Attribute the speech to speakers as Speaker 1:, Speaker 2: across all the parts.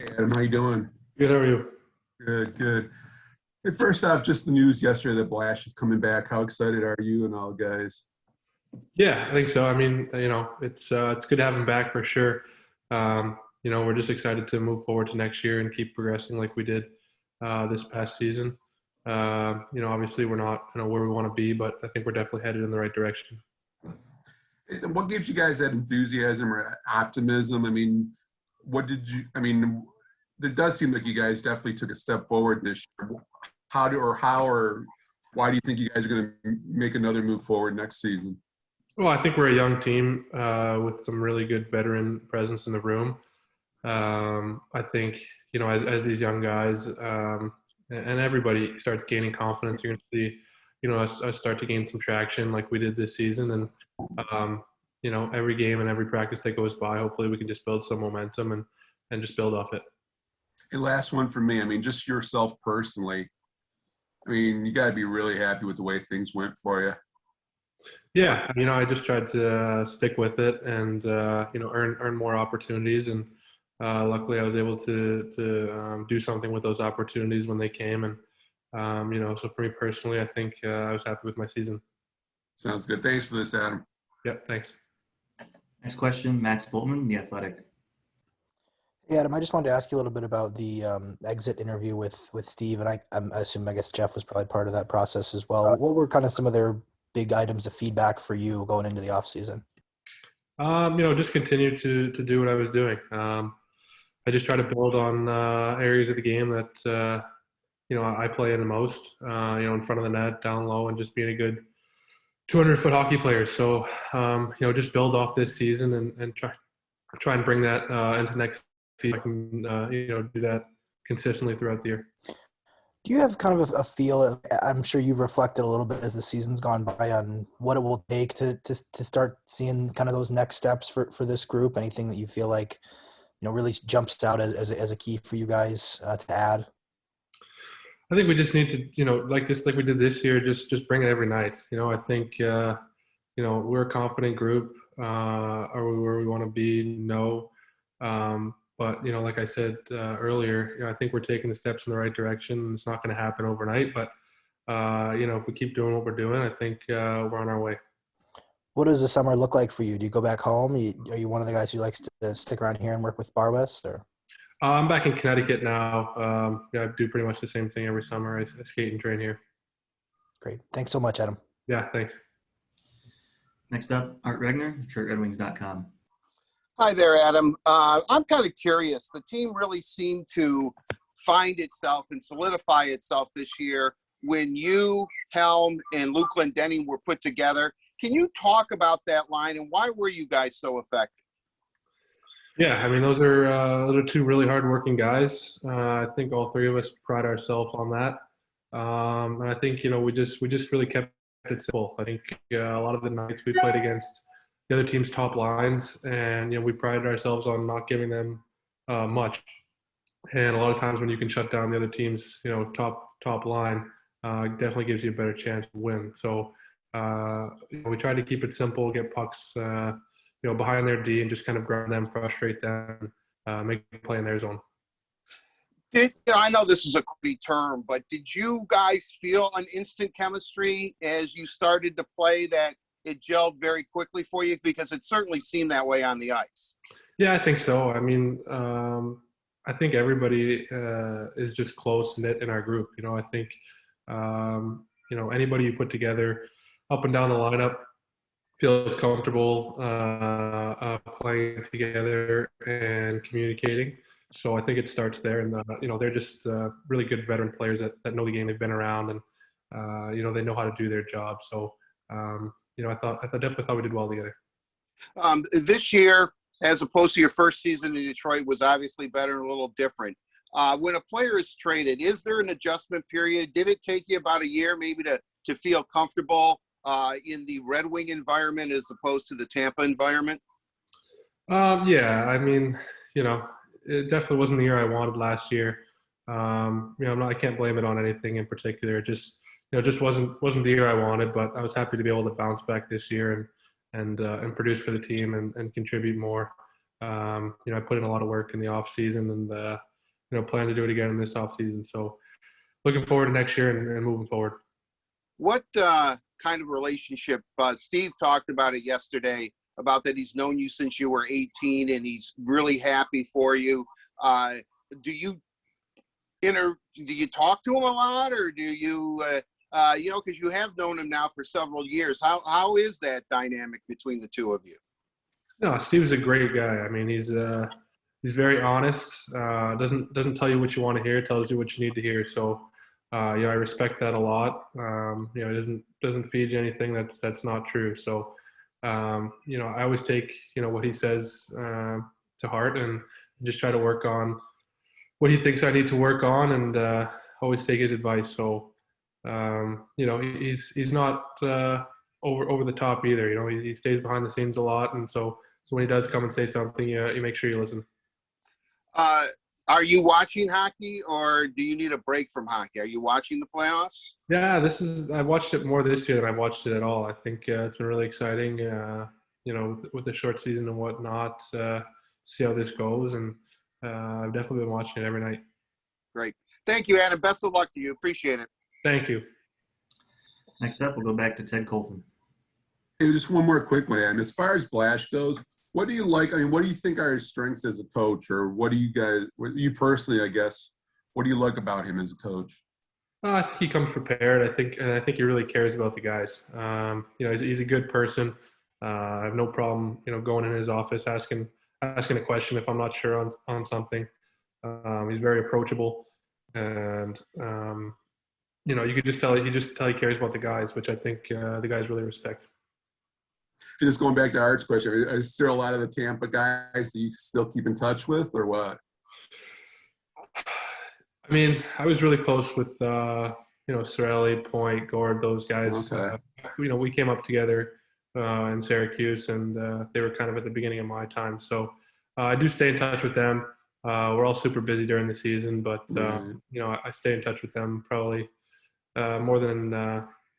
Speaker 1: Hey Adam, how you doing?
Speaker 2: Good, how are you?
Speaker 1: Good, good. Hey, first off, just the news yesterday that Blash is coming back. How excited are you and all guys?
Speaker 2: Yeah, I think so. I mean, it's good to have him back for sure. We're just excited to move forward to next year and keep progressing like we did this past season. Obviously we're not where we want to be, but I think we're definitely headed in the right direction.
Speaker 1: And what gives you guys that enthusiasm or optimism? It does seem like you guys definitely took a step forward this year. How or why do you think you guys are going to make another move forward next season?
Speaker 2: Well, I think we're a young team with some really good veteran presence in the room. I think as these young guys and everybody starts gaining confidence, you're going to see us start to gain some traction like we did this season. And every game and every practice that goes by, hopefully we can just build some momentum and just build off it.
Speaker 1: And last one for me. Just yourself personally. You got to be really happy with the way things went for you.
Speaker 2: Yeah, I just tried to stick with it and earn more opportunities, and luckily I was able to do something with those opportunities when they came. And so for me personally, I think I was happy with my season.
Speaker 1: Sounds good. Thanks for this, Adam.
Speaker 2: Yep, thanks.
Speaker 3: Next question, Max Boltman, The Athletic.
Speaker 4: Hey, Adam, I just wanted to ask you a little bit about the exit interview with Steve, and I guess Jeff was probably part of that process as well. What were kind of some of their big items of feedback for you going into the off season?
Speaker 2: Just continue to do what I was doing. I just try to build on areas of the game that I play in the most. In front of the net, down low, and just being a good 200-foot hockey player. So just build off this season and try and bring that into next season. I can do that consistently throughout the year.
Speaker 4: Do you have kind of a feel? I'm sure you've reflected a little bit as the season's gone by on what it will take to start seeing kind of those next steps for this group. Anything that you feel like really jumps out as a key for you guys to add?
Speaker 2: I think we just need to like we did this year, just bring it every night. I think we're a confident group. Are we where we want to be? No. But like I said earlier, I think we're taking the steps in the right direction. It's not going to happen overnight, but if we keep doing what we're doing, I think we're on our way.
Speaker 4: What does the summer look like for you? Do you go back home? Are you one of the guys who likes to stick around here and work with Barbas? Or
Speaker 2: I'm back in Connecticut now. I do pretty much the same thing every summer. I skate and train here.
Speaker 4: Great. Thanks so much, Adam.
Speaker 2: Yeah, thanks.
Speaker 3: Next up, Art Regner, DetroitRedWings.com.
Speaker 5: Hi there, Adam. I'm kind of curious. The team really seemed to find itself and solidify itself this year when you, Helm, and Luke Glendening were put together. Can you talk about that line and why were you guys so effective?
Speaker 2: Yeah, those are two really hardworking guys. I think all three of us pride ourselves on that, and I think we just really kept it simple. I think a lot of the nights we played against the other team's top lines, and we prided ourselves on not giving them much. And a lot of times when you can shut down the other team's top line, it definitely gives you a better chance to win. So we tried to keep it simple, get pucks behind their D, and just kind of grab them, frustrate them, make them play in their zone.
Speaker 5: I know this is a quick term, but did you guys feel an instant chemistry as you started to play, that it gelled very quickly for you? Because it certainly seemed that way on the ice.
Speaker 2: Yeah, I think so. I think everybody is just close-knit in our group. I think, anybody you put together up and down the lineup feels comfortable playing together and communicating. So I think it starts there. And, they're just really good veteran players that know the game. They've been around, and, they know how to do their job. So, I definitely thought we did well together.
Speaker 5: This year, as opposed to your first season in Detroit, was obviously better and a little different. When a player is traded, is there an adjustment period? Did it take you about a year maybe to feel comfortable in the Red Wing environment as opposed to the Tampa environment?
Speaker 2: Yeah, it definitely wasn't the year I wanted last year. I can't blame it on anything in particular. It just wasn't the year I wanted, but I was happy to be able to bounce back this year and produce for the team and contribute more. I put in a lot of work in the off season, and plan to do it again in this offseason. So looking forward to next year and moving forward.
Speaker 5: What kind of relationship? Steve talked about it yesterday, about that he's known you since you were 18 and he's really happy for you. Do you talk to him a lot, or do you, because you have known him now for several years. How is that dynamic between the two of you?
Speaker 2: No, Steve's a great guy. I mean, he's very honest. Doesn't tell you what you want to hear. Tells you what you need to hear. So, I respect that a lot. He doesn't feed you anything that's not true. So, I always take what he says to heart and just try to work on what he thinks I need to work on, and always take his advice. So, he's not over the top either. He stays behind the scenes a lot, and so when he does come and say something, you make sure you listen.
Speaker 5: Are you watching hockey, or do you need a break from hockey? Are you watching the playoffs?
Speaker 2: Yeah, I watched it more this year than I watched it at all. I think it's been really exciting, with the short season and whatnot, see how this goes. And I've definitely been watching it every night.
Speaker 5: Great. Thank you, Adam. Best of luck to you. Appreciate it.
Speaker 2: Thank you.
Speaker 3: Next up, we'll go back to Ted Colton.
Speaker 1: Hey, just one more quick one, Adam. As far as Blash goes, what do you like? I mean, what do you think are his strengths as a coach, or what do you personally, I guess, what do you like about him as a coach?
Speaker 2: He comes prepared. I think he really cares about the guys. He's a good person. I have no problem, going in his office, asking a question if I'm not sure on something. He's very approachable, and you could just tell he cares about the guys, which I think the guys really respect.
Speaker 1: And just going back to Art's question, is there a lot of the Tampa guys that you still keep in touch with, or what?
Speaker 2: I mean, I was really close with Sorelli, Point, Gord, those guys.
Speaker 1: Okay.
Speaker 2: We came up together in Syracuse, and they were kind of at the beginning of my time. So I do stay in touch with them. We're all super busy during the season, but
Speaker 1: Right.
Speaker 2: I stay in touch with them probably more than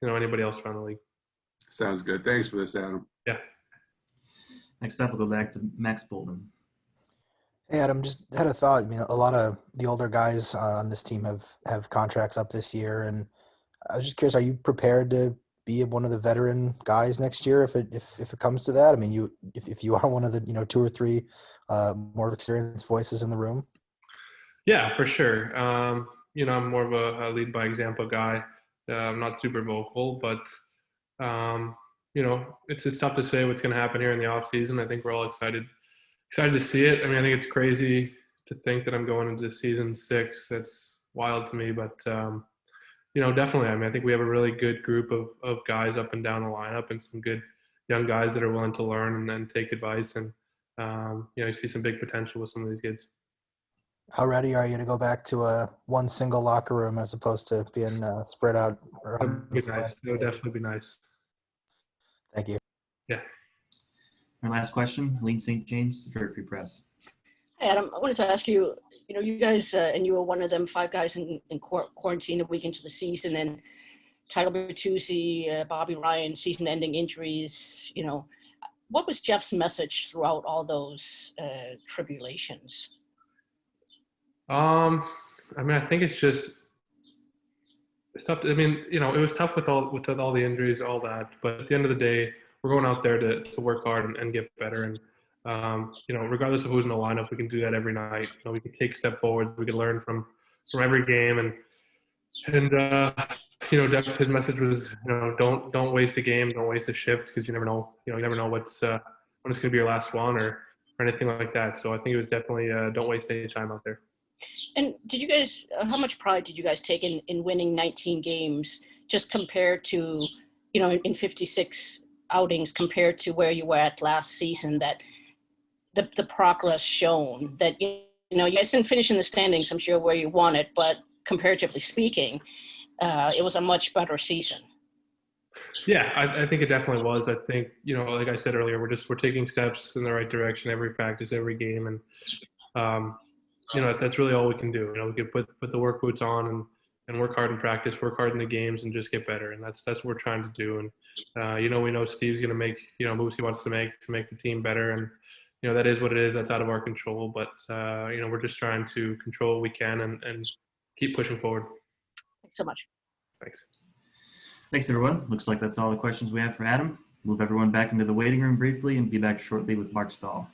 Speaker 2: anybody else around the league.
Speaker 1: Sounds good. Thanks for this, Adam.
Speaker 2: Yeah.
Speaker 3: Next up, we'll go back to Max Boltman.
Speaker 4: Hey, Adam, just had a thought. I mean, a lot of the older guys on this team have contracts up this year, and I was just curious: are you prepared to be one of the veteran guys next year if it comes to that? I mean, if you are one of the 2 or 3 more experienced voices in the room.
Speaker 2: Yeah, for sure. I'm more of a lead by example guy. I'm not super vocal, but it's tough to say what's going to happen here in the off season. I think we're all excited to see it. I mean, I think it's crazy to think that I'm going into season 6. That's wild to me, but definitely. I mean, I think we have a really good group of guys up and down the lineup, and some good young guys that are willing to learn and then take advice. And you see some big potential with some of these kids.
Speaker 4: How ready are you to go back to one single locker room as opposed to being spread out?
Speaker 2: It would definitely be nice.
Speaker 4: Thank you.
Speaker 2: Yeah.
Speaker 3: Our last question, Helene St. James, Detroit Free Press.
Speaker 6: Hey, Adam, I wanted to ask you, you guys, and you were one of them 5 guys in quarantine a week into the season, and Tyler Bertuzzi, Bobby Ryan, season-ending injuries. What was Jeff's message throughout all those tribulations?
Speaker 2: I mean, I think it's tough. I mean, it was tough with all the injuries, all that. But at the end of the day, we're going out there to work hard and get better. And regardless of who's in the lineup, we can do that every night. We can take a step forward. We can learn from every game. And his message was, don't waste a game, don't waste a shift, because you never know. You never know when it's going to be your last one or anything like that. So I think it was definitely don't waste any time out there.
Speaker 6: And did you guys, how much pride did you guys take in winning 19 games, just compared to, in 56 outings compared to where you were at last season, that the progress shown that, you guys didn't finish in the standings, I'm sure, where you wanted, but comparatively speaking, it was a much better season.
Speaker 2: Yeah, I think it definitely was. I think, like I said earlier, we're taking steps in the right direction every practice, every game. And, that's really all we can do. We can put the work boots on and work hard in practice, work hard in the games, and just get better. And that's what we're trying to do. And, we know Steve's going to make, moves he wants to make the team better. And, that is what it is. That's out of our control. But we're just trying to control what we can and keep pushing forward.
Speaker 6: Thanks so much.
Speaker 2: Thanks.
Speaker 3: Thanks, everyone. Looks like that's all the questions we have for Adam. Move everyone back into the waiting room briefly and be back shortly with Mark Stahl.